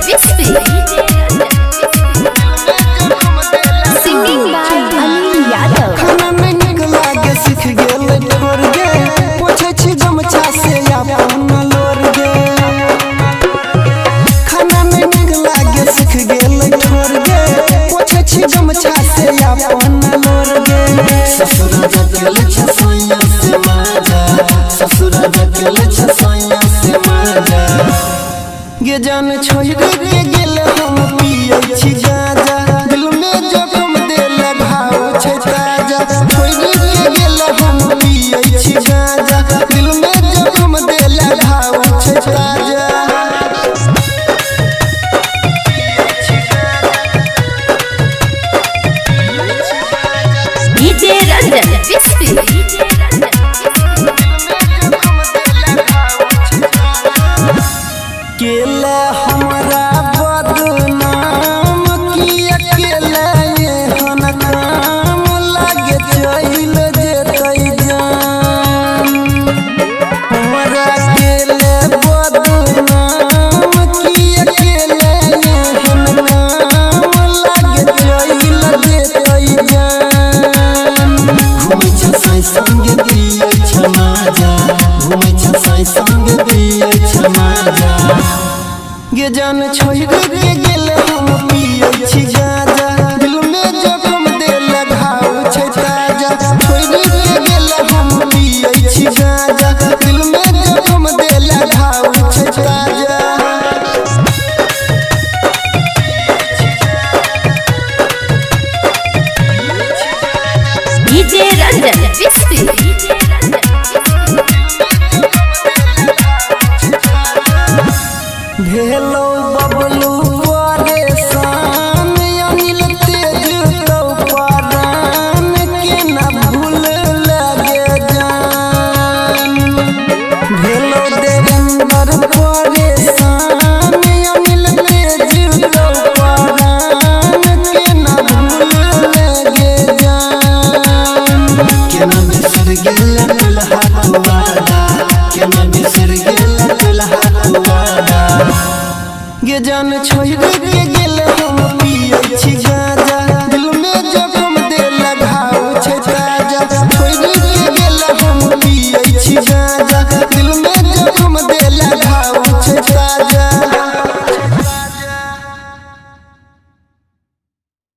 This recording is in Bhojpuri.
Wispy. Singing by Anil Yadav. खाना में निक लागे सीख गेल ठोर गे पोछे छी गमछा से अपन लोर गे खाना में निक लागे सीख गेल ठोर गे पोछे छी गमछा से अपन लोर गे ससुरा जगल छ सोया से माजा ससुरा जगल छ सोया से माजा गे जान छोड़ के गेल हम पियै छी गाजा दिल में जखम देल घाव छै ताजा छोड़ के गेल हम पियै छी गाजा दिल में जखम देल घाव छै ताजा DJ Ranjan Wispy. केला हमरा बदनाम किया केला एहन काम लागे चल जेतै जान हमरा केला बदनाम किया केला एहन काम लागे चल जेतै जान घुमै छ साई संग दियै छ माजा घुमै छ साई संग दियै छ माजा गे जान छोड़ के गेल हम पियै छी गाजा दिल में जखम देल घाव छै ताजा छोड़ के गेल हम पियै छी गाजा दिल में जखम देल घाव छै ताजा DJ Ranjan Wispy.